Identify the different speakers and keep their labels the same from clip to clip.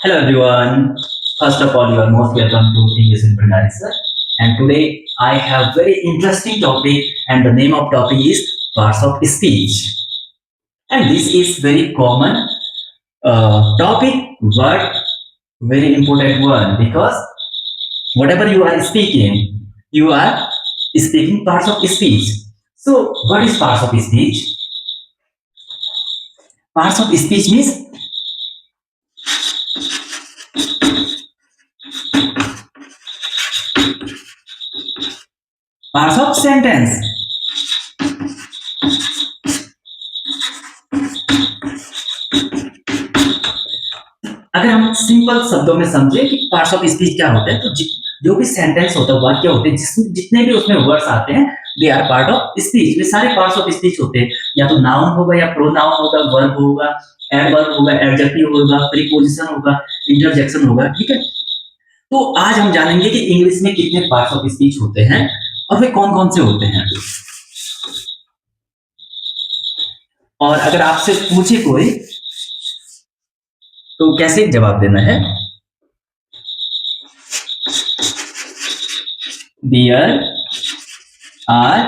Speaker 1: Hello everyone. First of all, you are most welcome to English in Bhandari sir. And today I have very interesting topic, and the name of topic is parts of speech. And this is very common topic, but very important one because whatever you are speaking parts of speech. So, what is parts of speech? Parts of speech means parts of sentence. अगर हम simple शब्दों में समझे कि parts of speech क्या होते हैं, तो जो भी सेंटेंस होता है, वाक्य होते हैं, जिसमें जितने भी उसमें वर्ड्स आते हैं, they are part of speech. वे सारे पार्ट्स ऑफ स्पीच होते हैं। या तो नाउन होगा, या प्रोनाउन होगा, वर्ब होगा, एडवर्ब होगा, एडजेक्टिव होगा, प्रीपोजिशन होगा, इंटरजेक्शन होगा। ठीक है, तो आज हम जानेंगे कि इंग्लिश में कितने पार्ट्स ऑफ स्पीच होते हैं और वे कौन कौन से होते हैं। और अगर आपसे पूछे कोई तो कैसे जवाब देना है? There are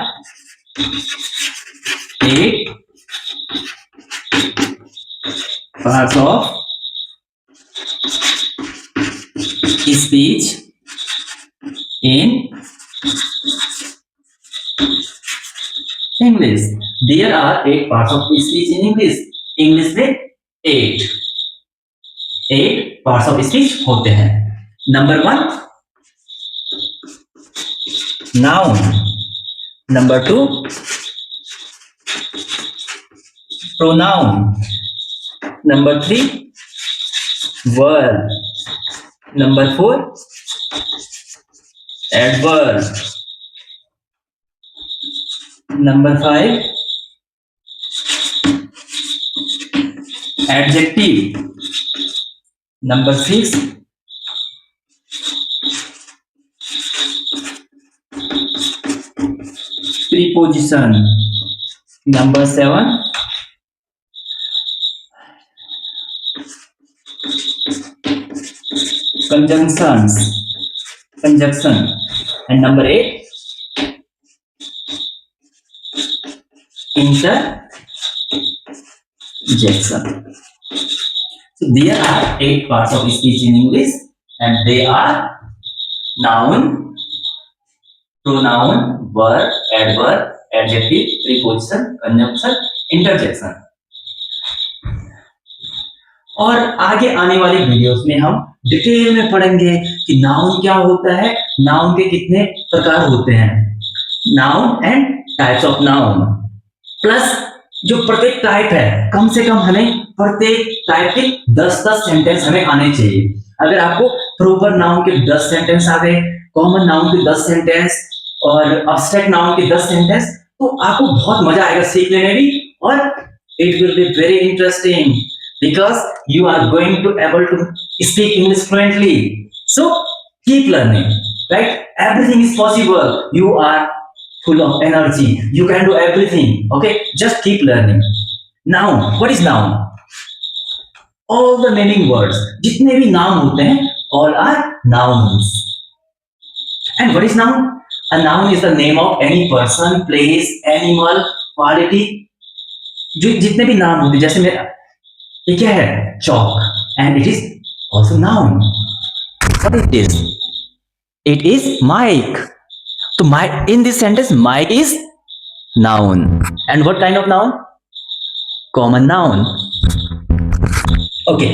Speaker 1: 8 parts of speech in English. There are 8 parts of speech in English. English में 8 पार्ट्स ऑफ स्पीच होते हैं। Number 1 noun, number 2 pronoun, number 3 verb, number 4 adverb, number 5 adjective, number 6 preposition, number 7 conjunction, and number 8 interjection. So there are 8 parts of speech in English, and they are noun, pronoun, verb, adverb, adjective, preposition, conjunction, interjection. और आगे आने वाली videos में हम detail में पढ़ेंगे कि noun क्या होता है, नाउन के कितने प्रकार होते हैं, noun and types of noun, plus जो प्रत्येक टाइप है, कम से कम हमें प्रत्येक टाइप के 10-10 सेंटेंस हमें आने चाहिए। अगर आपको प्रॉपर नाउन के 10 सेंटेंस आ गए, कॉमन नाउन के 10 सेंटेंस और अब्स्ट्रैक्ट नाउन के 10 सेंटेंस, तो आपको बहुत मजा आएगा सीखने में भी, और it will be very interesting because you are going to able to speak English fluently. So keep learning, right? Everything is possible. You are full of energy. You can do everything. Okay, just keep learning. Noun. What is noun? All the naming words. जितने भी नाम होते हैं, all are nouns. And what is noun? A noun is the name of any person, place, animal, quality. जो जितने भी नाम होते हैं, जैसे मैं ये क्या है, chalk, and it is also noun. What it is? It is mic. So in this sentence, mic is noun. And what kind of noun? Common noun. Okay.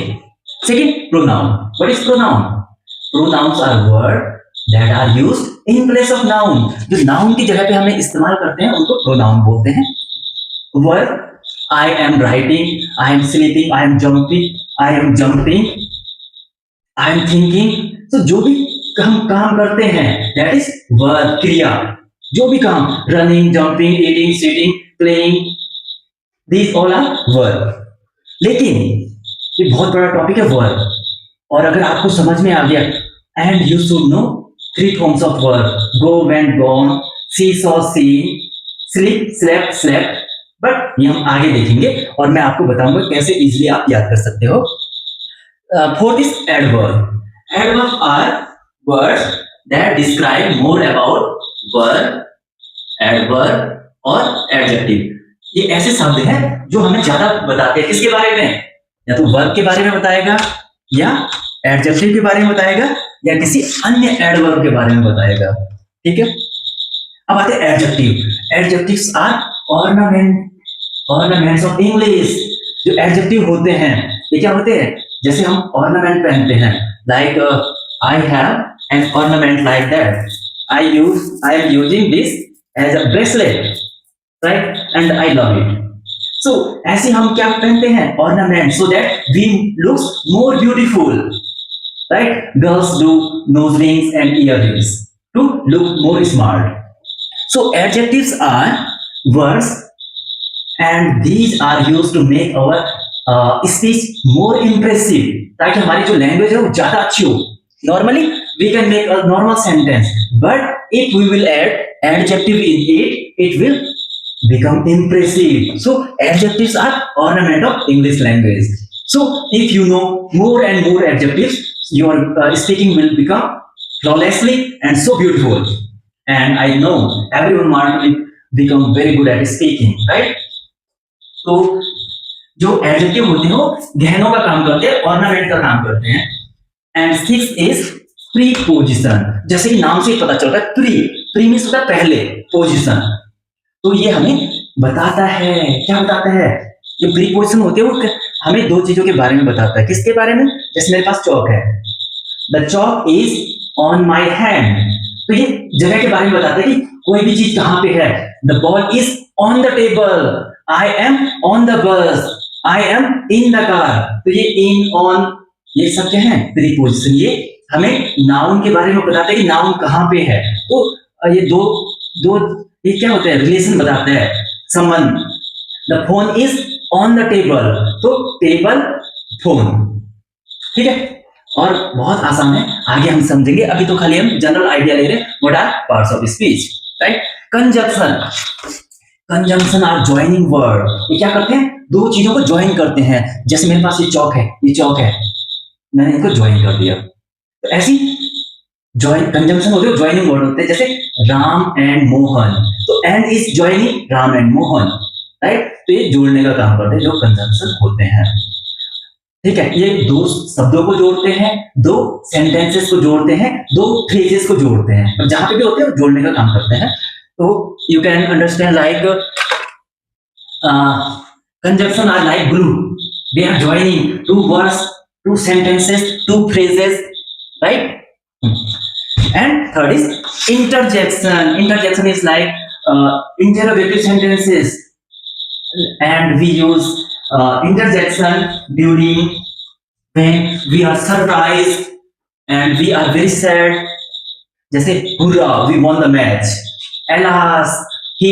Speaker 1: Second, pronoun. What is pronoun? Pronouns are words that are used in place of noun. जो noun की जगह पे हमें इस्तेमाल करते हैं, उनको pronoun बोलते हैं। Verb, I am writing, I am sleeping, I am jumping, I am thinking. So जो भी हम काम करते हैं, that is verb, क्रिया। जो भी काम, running, jumping, eating, sitting, playing, these all are verb. लेकिन ये बहुत बड़ा टॉपिक है verb, और अगर आपको समझ में आ गया, and you should know 3 forms of verb: go, went, gone, see, saw, seen, sleep, slept, slept. But ये हम आगे देखेंगे और मैं आपको बताऊंगा कैसे इजीली आप याद कर सकते हो। Fourth is adverb. Adverb are words that describe more about verb, adverb और adjective. ये ऐसे शब्द हैं जो हमें ज्यादा बताते हैं किसके बारे में, या तो वर्ब के बारे में बताएगा, या एडजेक्टिव के बारे में बताएगा, या किसी अन्य एडवर्ब के बारे में बताएगा. ठीक है. अब आते हैं adjective. Adjectives are ornaments of English. जो एडजेक्टिव होते हैं ये क्या होते हैं, जैसे हम ऑर्नामेंट पहनते हैं, like I have an ornament like that, I am using this as a bracelet, right, and I love it. So ऐसे हम क्या पहनते हैं, ornament, so that we looks more beautiful, right. Girls do nose rings and ear rings to look more smart. So adjectives are words and these are used to make our speech more impressive, ताकि हमारी जो language है वो ज्यादा अच्छी हो. Normally we can make a normal sentence, but if we will add adjective in it, it will become impressive. So adjectives are ornament of English language. So if you know more and more adjectives, your speaking will become flawlessly and so beautiful. And I know everyone want to become very good at speaking, right? तो जो adjective होते हैं वो गहनों का काम करते हैं, ऑर्नामेंट का काम करते हैं. And six is preposition. जैसे कि नाम से ही पता चलता है, प्री मींस होता है पहले, पोजीशन. तो ये हमें बताता है, क्या बताता है, जो प्रीपोजिशन होते हैं वो हमें दो चीजों के बारे में बताता है. किसके बारे में, जैसे मेरे पास चौक है, the Chowk is on my hand. तो ये जगह के बारे में बताता है कि कोई भी चीज कहां पे है. The ball is on the table, I am on the bus, I am in the car. तो ये in, on, ये सब क्या है, प्रीपोजिशन. ये हमें नाउन के बारे में बताता है कि नाउन कहाँ पे है. तो ये दो ये क्या होता है, रिलेशन बताता है. संबंध. The phone is on the table, तो टेबल फोन. ठीक है. और बहुत आसान है, आगे हम समझेंगे. अभी तो खाली हम जनरल आइडिया ले रहे हैं. What are parts of speech, right? Conjunction. Conjunction are joining word. ये क्या करते हैं, दो चीजों को ज्वाइन करते हैं. जैसे मेरे पास ये चौक है, मैंने इनको ज्वाइन कर दिया. तो ऐसी ज्वाइन कंजंक्शन होते हैं, ज्वाइनिंग वर्ड होते हैं. जैसे राम एंड मोहन, तो and is joining Ram and Mohan, right. तो ये जोड़ने का काम करते हैं, जो कंजंक्शन होते हैं. ठीक है. ये दो शब्दों को जोड़ते हैं, दो सेंटेंसेस को जोड़ते हैं, दो फ्रेजेस को जोड़ते हैं. और जहां पे भी होते हैं वो जोड़ने का काम करते हैं. So you can understand like conjunction are like glue. They are joining two words, two sentences, two phrases, right? And third is interjection. Interjection is like interrogative sentences, and we use interjection during when we are surprised and we are very sad. जैसे hurrah, we won the match. Alas, he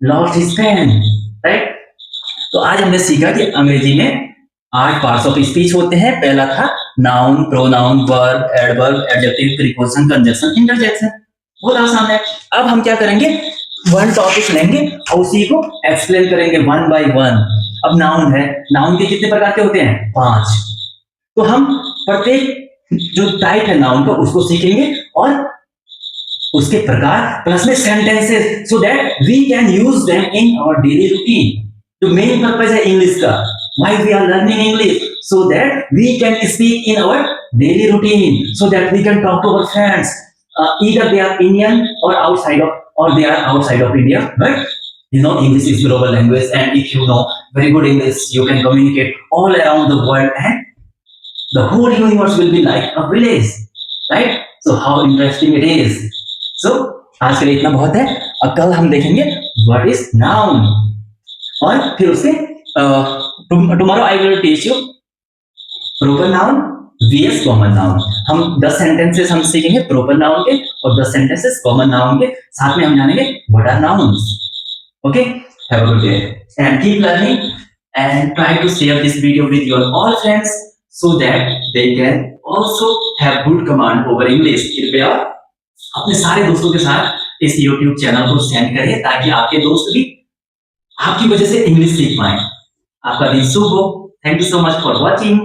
Speaker 1: lost his pen, right? तो आज हमने सीखा कि अंग्रेजी में 8 parts of speech होते हैं. पहला था noun, pronoun, verb, adverb, adjective, preposition, conjunction, interjection. बहुत आसान है. अब हम क्या करेंगे, वन टॉपिक लेंगे और उसी को एक्सप्लेन करेंगे वन बाय वन. अब नाउन है, नाउन के कितने प्रकार के होते हैं, 5. तो हम प्रत्येक जो टाइप है नाउन का उसको सीखेंगे और उसके प्रकार प्लस में sentences, so that we can use them in our daily routine. जो मेन पर्पस है इंग्लिश का, why we are learning English, so that we can speak in our daily routine, so that we can talk to our friends, either they are Indian or they are outside of India, right? You know, English is global language, and if you know very good English, you can communicate all around the world, and the whole universe will be like a village, right? So how interesting it is. So आज के लिए इतना बहुत है. अब कल हम देखेंगे what is noun, और फिर उसके tomorrow I will teach you proper noun vs common noun. हम 10 sentences हम सीखेंगे proper noun के और 10 sentences common noun के. साथ में हम जानेंगे what are nouns. Okay, have a good day and keep learning and try to share this video with your all friends so that they can also have good command over English. कृपया अपने सारे दोस्तों के साथ इस YouTube channel को send करें ताकि आपके दोस्त भी आपकी वजह से इंग्लिश सीख पाए. आपका दिन शुभ हो. Thank you so much for watching.